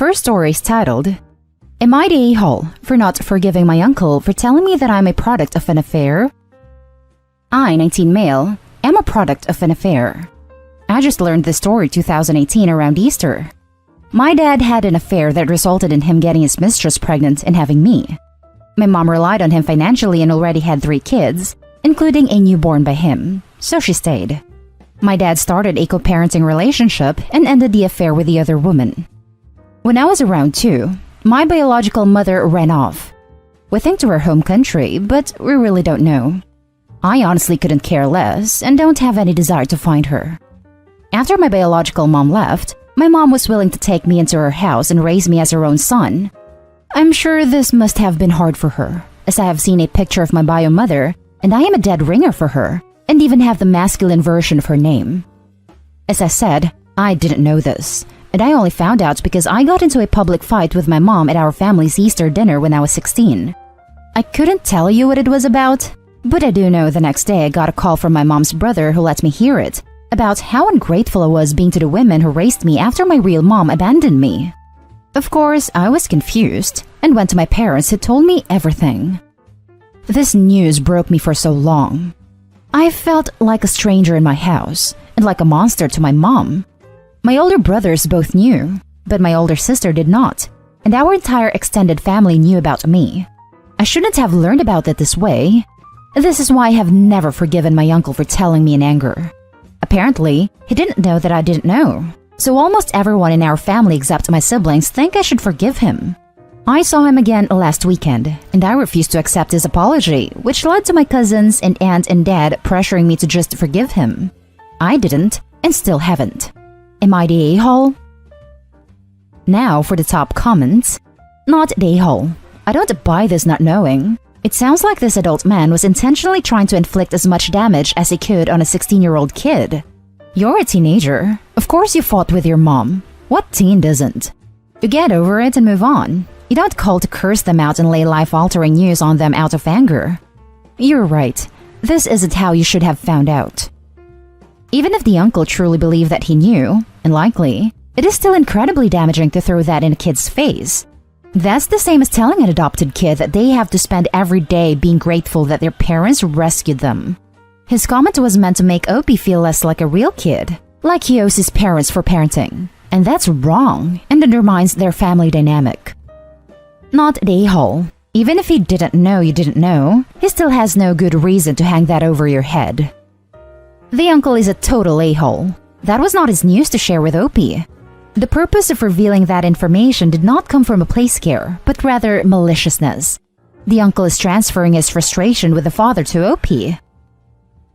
first story is titled, Am I the a-hole for not forgiving my uncle for telling me that I'm a product of an affair? I, 19 male, am a product of an affair. I just learned this story 2018 around Easter. My dad had an affair that resulted in him getting his mistress pregnant and having me. My mom relied on him financially and already had 3 kids, including a newborn by him, so she stayed. My dad started a co-parenting relationship and ended the affair with the other woman. When I was around 2, my biological mother ran off. We think to her home country, but we really don't know. I honestly couldn't care less and don't have any desire to find her. After my biological mom left, my mom was willing to take me into her house and raise me as her own son. I'm sure this must have been hard for her, as I have seen a picture of my bio mother and I am a dead ringer for her and even have the masculine version of her name. As I said, I didn't know this, and I only found out because I got into a public fight with my mom at our family's Easter dinner when I was 16. I couldn't tell you what it was about, but I do know the next day I got a call from my mom's brother who let me hear it, about how ungrateful I was being to the women who raised me after my real mom abandoned me. Of course, I was confused and went to my parents who told me everything. This news broke me for so long. I felt like a stranger in my house and like a monster to my mom. My older brothers both knew, but my older sister did not, and our entire extended family knew about me. I shouldn't have learned about it this way. This is why I have never forgiven my uncle for telling me in anger. Apparently, he didn't know that I didn't know, so almost everyone in our family except my siblings think I should forgive him. I saw him again last weekend, and I refused to accept his apology, which led to my cousins and aunt and dad pressuring me to just forgive him. I didn't, and still haven't. Am I the a-hole? Now for the top comments. Not the a-hole. I don't buy this not knowing. It sounds like this adult man was intentionally trying to inflict as much damage as he could on a 16-year-old kid. You're a teenager. Of course you fought with your mom. What teen doesn't? You get over it and move on. You don't call to curse them out and lay life-altering news on them out of anger. You're right. This isn't how you should have found out. Even if the uncle truly believed that he knew, and likely, it is still incredibly damaging to throw that in a kid's face. That's the same as telling an adopted kid that they have to spend every day being grateful that their parents rescued them. His comment was meant to make Opie feel less like a real kid, like he owes his parents for parenting, and that's wrong and undermines their family dynamic. Not the a-hole. Even if he didn't know you didn't know, he still has no good reason to hang that over your head. The uncle is a total a-hole. That was not his news to share with Opie. The purpose of revealing that information did not come from a place scare, but rather maliciousness. The uncle is transferring his frustration with the father to Opie.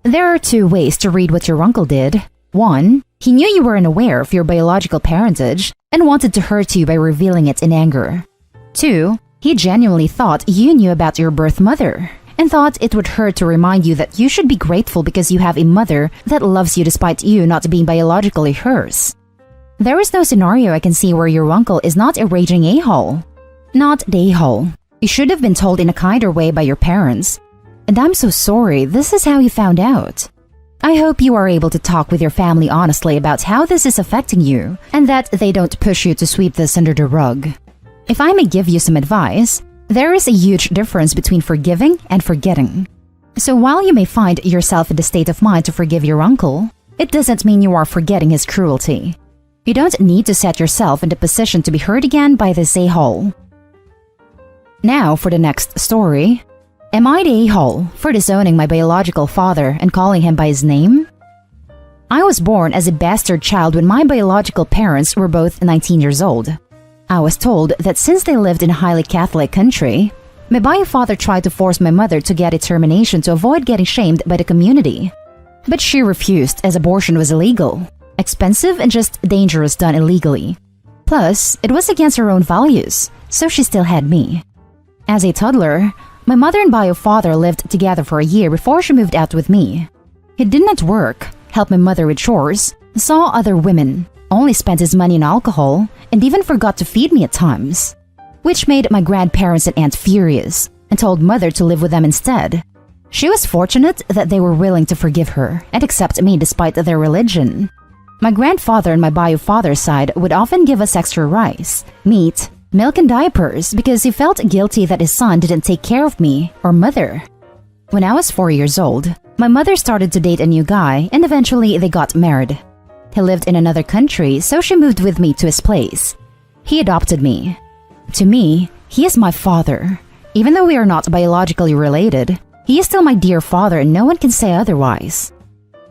There are 2 ways to read what your uncle did. 1, he knew you were unaware of your biological parentage and wanted to hurt you by revealing it in anger. 2, he genuinely thought you knew about your birth mother and thought it would hurt to remind you that you should be grateful because you have a mother that loves you despite you not being biologically hers. There is no scenario I can see where your uncle is not a raging a-hole. Not the a-hole. You should have been told in a kinder way by your parents. And I'm so sorry this is how you found out. I hope you are able to talk with your family honestly about how this is affecting you and that they don't push you to sweep this under the rug. If I may give you some advice, there is a huge difference between forgiving and forgetting. So while you may find yourself in the state of mind to forgive your uncle, it doesn't mean you are forgetting his cruelty. You don't need to set yourself in the position to be hurt again by this a-hole. Now for the next story. Am I the a-hole for disowning my biological father and calling him by his name? I was born as a bastard child when my biological parents were both 19 years old. I was told that since they lived in a highly Catholic country, my bio father tried to force my mother to get a termination to avoid getting shamed by the community. But she refused as abortion was illegal, expensive and just dangerous done illegally. Plus, it was against her own values, so she still had me. As a toddler, my mother and bio father lived together for a year before she moved out with me. He did not work, helped my mother with chores, saw other women, only spent his money on alcohol, and even forgot to feed me at times. Which made my grandparents and aunt furious, and told mother to live with them instead. She was fortunate that they were willing to forgive her and accept me despite their religion. My grandfather on my bio father's side would often give us extra rice, meat, milk and diapers because he felt guilty that his son didn't take care of me or mother. When I was 4 years old, my mother started to date a new guy and eventually they got married. He lived in another country, so she moved with me to his place. He adopted me. To me, he is my father. Even though we are not biologically related, he is still my dear father and no one can say otherwise.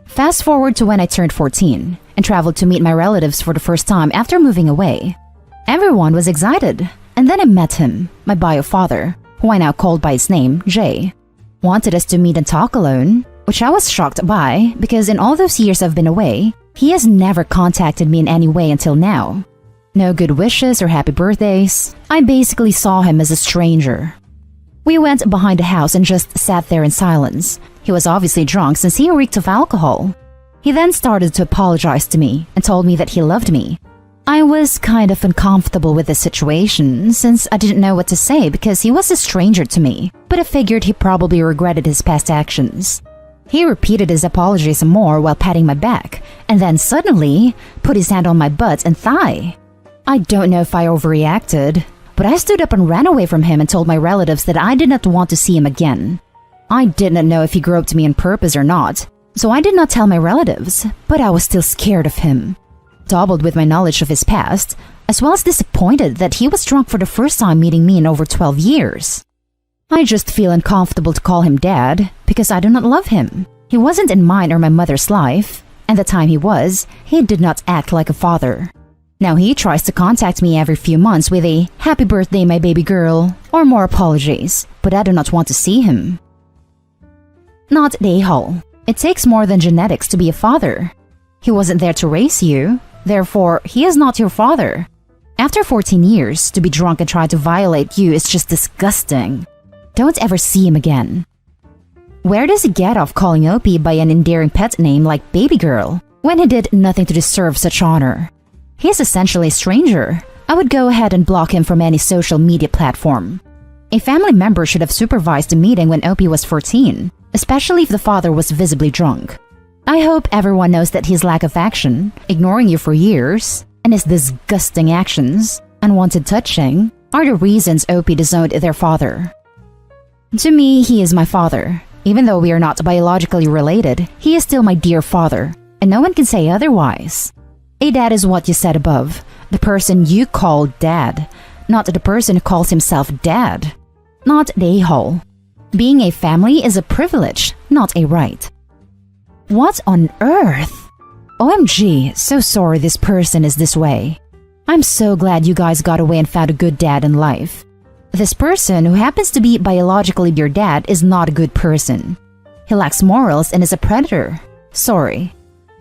Fast forward to when I turned 14 and traveled to meet my relatives for the first time after moving away. Everyone was excited, and then I met him, my bio father, who I now called by his name, Jay. Wanted us to meet and talk alone, which I was shocked by because in all those years I've been away, he has never contacted me in any way until now. No good wishes or happy birthdays. I basically saw him as a stranger. We went behind the house and just sat there in silence. He was obviously drunk since he reeked of alcohol. He then started to apologize to me and told me that he loved me. I was kind of uncomfortable with the situation since I didn't know what to say because he was a stranger to me, but I figured he probably regretted his past actions. He repeated his apology some more while patting my back, and then suddenly put his hand on my butt and thigh. I don't know if I overreacted, but I stood up and ran away from him and told my relatives that I did not want to see him again. I did not know if he groped me on purpose or not, so I did not tell my relatives, but I was still scared of him. Doubled with my knowledge of his past, as well as disappointed that he was drunk for the first time meeting me in over 12 years. I just feel uncomfortable to call him dad because I do not love him. He wasn't in mine or my mother's life, and the time he did not act like a father. Now he tries to contact me every few months with a happy birthday my baby girl or more apologies, but I do not want to see him. Not the a-hole. It takes more than genetics to be a father. He wasn't there to raise you. Therefore, he is not your father. After 14 years, to be drunk and try to violate you is just disgusting. Don't ever see him again. Where does he get off calling Opie by an endearing pet name like baby girl when he did nothing to deserve such honor? He is essentially a stranger. I would go ahead and block him from any social media platform. A family member should have supervised the meeting when Opie was 14, especially if the father was visibly drunk. I hope everyone knows that his lack of action, ignoring you for years, and his disgusting actions, unwanted touching, are the reasons Opie disowned their father. To me, he is my father. Even though we are not biologically related, he is still my dear father, and no one can say otherwise. A dad is what you said above, the person you call dad, not the person who calls himself dad. Not the a-hole. Being a family is a privilege, not a right. What on earth? OMG, so sorry this person is this way. I'm so glad you guys got away and found a good dad in life. This person, who happens to be biologically your dad, is not a good person. He lacks morals and is a predator. Sorry.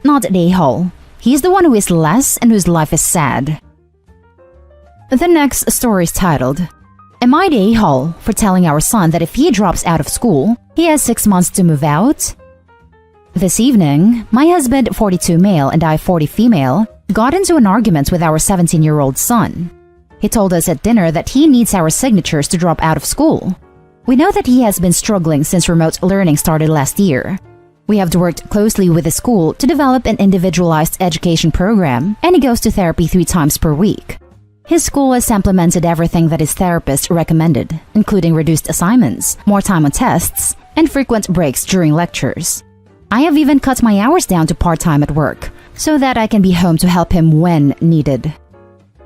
Not the a-hole. He's the one who is less and whose life is sad. The next story is titled, Am I the a-hole for telling our son that if he drops out of school, he has 6 months to move out? This evening, my husband, 42 male, and I, 40 female, got into an argument with our 17-year-old son. He told us at dinner that he needs our signatures to drop out of school. We know that he has been struggling since remote learning started last year. We have worked closely with the school to develop an individualized education program, and he goes to therapy 3 times per week. His school has implemented everything that his therapist recommended, including reduced assignments, more time on tests, and frequent breaks during lectures. I have even cut my hours down to part-time at work, so that I can be home to help him when needed.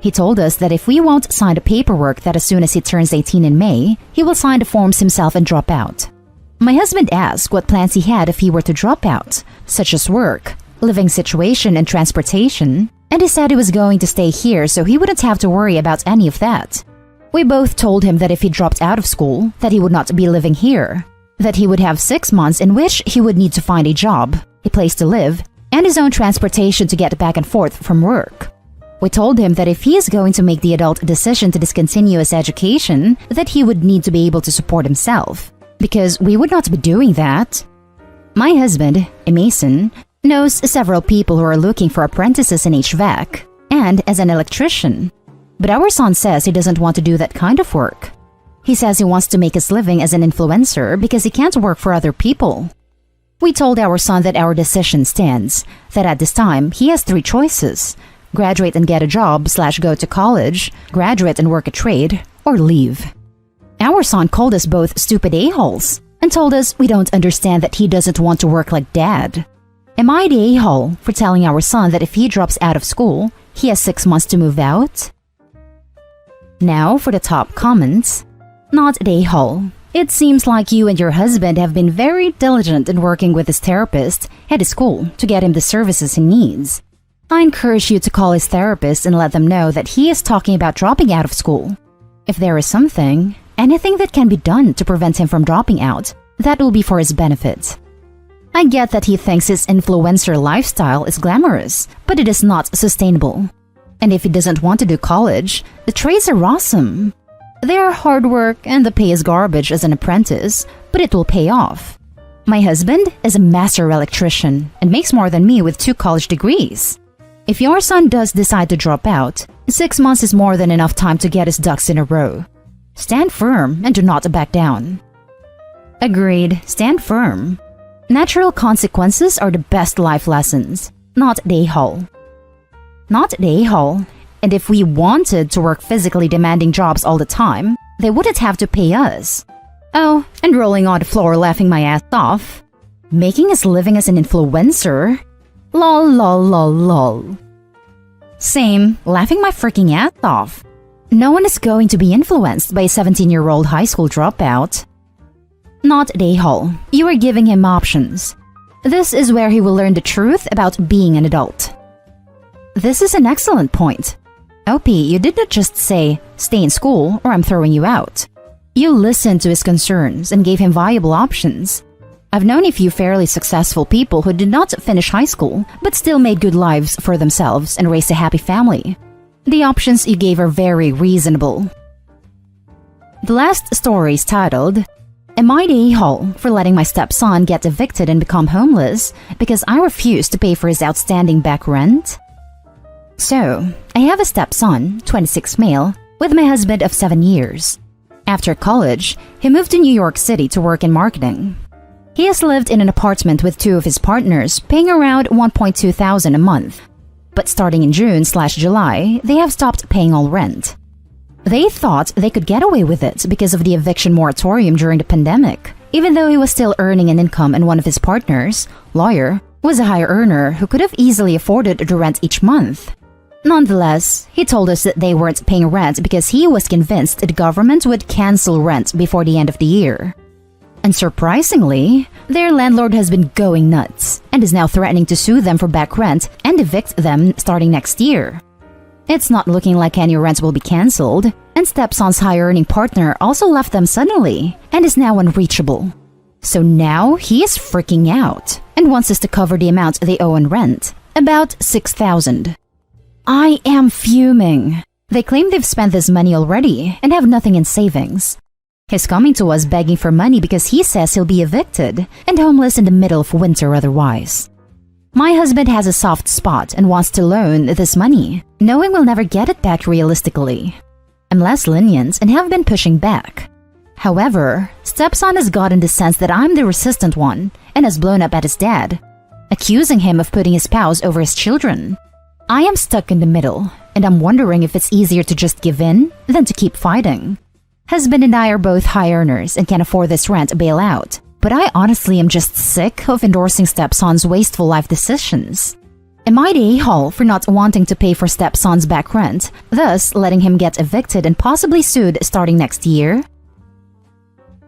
He told us that if we won't sign the paperwork that as soon as he turns 18 in May, he will sign the forms himself and drop out. My husband asked what plans he had if he were to drop out, such as work, living situation, and transportation, and he said he was going to stay here so he wouldn't have to worry about any of that. We both told him that if he dropped out of school, that he would not be living here, that he would have 6 months in which he would need to find a job, a place to live, and his own transportation to get back and forth from work. We told him that if he is going to make the adult decision to discontinue his education, that he would need to be able to support himself, because we would not be doing that. My husband, a mason, knows several people who are looking for apprentices in HVAC and as an electrician, but our son says he doesn't want to do that kind of work. He says he wants to make his living as an influencer because he can't work for other people. We told our son that our decision stands, that at this time he has three choices: graduate and get a job/go to college, graduate and work a trade, or leave. Our son called us both stupid a-holes and told us we don't understand that he doesn't want to work like dad. Am I the a-hole for telling our son that if he drops out of school, he has 6 months to move out? Now for the top comments. Not the a-hole. It seems like you and your husband have been very diligent in working with his therapist at his school to get him the services he needs. I encourage you to call his therapist and let them know that he is talking about dropping out of school. If there is anything that can be done to prevent him from dropping out, that will be for his benefit. I get that he thinks his influencer lifestyle is glamorous, but it is not sustainable. And if he doesn't want to do college, the trades are awesome. They are hard work and the pay is garbage as an apprentice, but it will pay off. My husband is a master electrician and makes more than me with 2 college degrees. If your son does decide to drop out, 6 months is more than enough time to get his ducks in a row. Stand firm and do not back down. Agreed, stand firm. Natural consequences are the best life lessons, not the a-hole. Not the a-hole. And if we wanted to work physically demanding jobs all the time, they wouldn't have to pay us. Oh, and rolling on the floor laughing my ass off. Making his living as an influencer? Lol lol lol lol. Same, laughing my freaking ass off. No one is going to be influenced by a 17-year-old high school dropout. Not the a-hole. You are giving him options. This is where he will learn the truth about being an adult. This is an excellent point. OP, you did not just say, stay in school or I'm throwing you out. You listened to his concerns and gave him viable options. I've known a few fairly successful people who did not finish high school, but still made good lives for themselves and raised a happy family. The options you gave are very reasonable. The last story is titled, Am I the a-hole for letting my stepson get evicted and become homeless because I refused to pay for his outstanding back rent? So, I have a stepson, 26 male, with my husband of 7 years. After college, he moved to New York City to work in marketing. He has lived in an apartment with 2 of his partners, paying around $1,200 a month. But starting in June/July, they have stopped paying all rent. They thought they could get away with it because of the eviction moratorium during the pandemic, even though he was still earning an income and one of his partners, lawyer, was a higher earner who could have easily afforded the rent each month. Nonetheless, he told us that they weren't paying rent because he was convinced the government would cancel rent before the end of the year. And surprisingly, their landlord has been going nuts and is now threatening to sue them for back rent and evict them starting next year. It's not looking like any rent will be cancelled, and stepson's high-earning partner also left them suddenly and is now unreachable. So now he is freaking out and wants us to cover the amount they owe in rent, about $6,000. I am fuming. They claim they've spent this money already and have nothing in savings. He's coming to us begging for money because he says he'll be evicted and homeless in the middle of winter otherwise. My husband has a soft spot and wants to loan this money, knowing we'll never get it back realistically. I'm less lenient and have been pushing back. However, stepson has gotten the sense that I'm the resistant one and has blown up at his dad, accusing him of putting his spouse over his children. I am stuck in the middle, and I'm wondering if it's easier to just give in than to keep fighting. Husband and I are both high earners and can afford this rent bailout, but I honestly am just sick of endorsing stepson's wasteful life decisions. Am I the a-hole for not wanting to pay for stepson's back rent, thus letting him get evicted and possibly sued starting next year?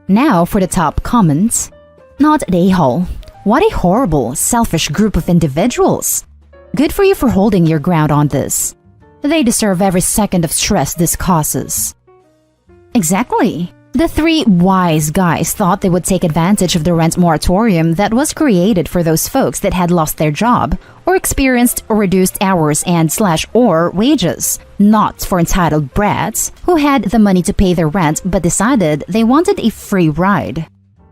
Now for the top comments. Not the a-hole. What a horrible, selfish group of individuals. Good for you for holding your ground on this. They deserve every second of stress this causes. Exactly. The 3 wise guys thought they would take advantage of the rent moratorium that was created for those folks that had lost their job or experienced reduced hours and/or wages, not for entitled brats who had the money to pay their rent but decided they wanted a free ride.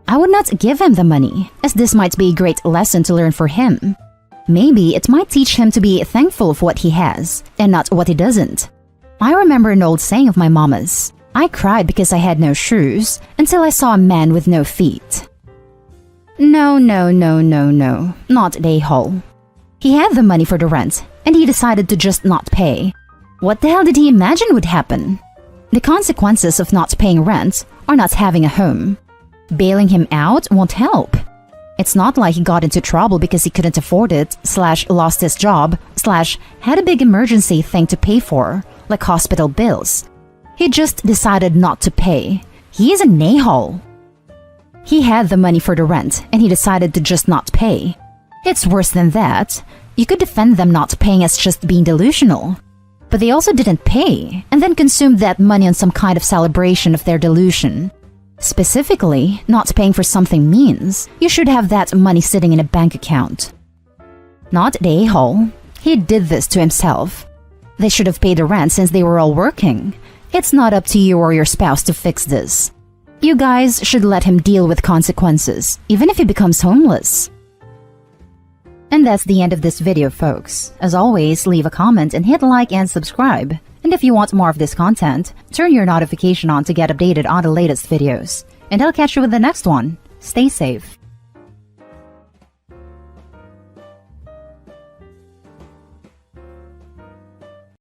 I would not give him the money, as this might be a great lesson to learn for him. Maybe it might teach him to be thankful for what he has and not what he doesn't. I remember an old saying of my mama's. I cried because I had no shoes until I saw a man with no feet. No, not the a-hole. He had the money for the rent, and he decided to just not pay. What the hell did he imagine would happen? The consequences of not paying rent are not having a home. Bailing him out won't help. It's not like he got into trouble because he couldn't afford it, / lost his job, / had a big emergency thing to pay for, like hospital bills. He just decided not to pay. He is an a-hole. He had the money for the rent, and he decided to just not pay. It's worse than that. You could defend them not paying as just being delusional. But they also didn't pay, and then consumed that money on some kind of celebration of their delusion. Specifically, not paying for something means you should have that money sitting in a bank account. Not the a-hole. He did this to himself. They should have paid the rent since they were all working. It's not up to you or your spouse to fix this. You guys should let him deal with consequences, even if he becomes homeless. And that's the end of this video, folks. As always, leave a comment and hit like and subscribe. And if you want more of this content, turn your notification on to get updated on the latest videos. And I'll catch you with the next one. Stay safe.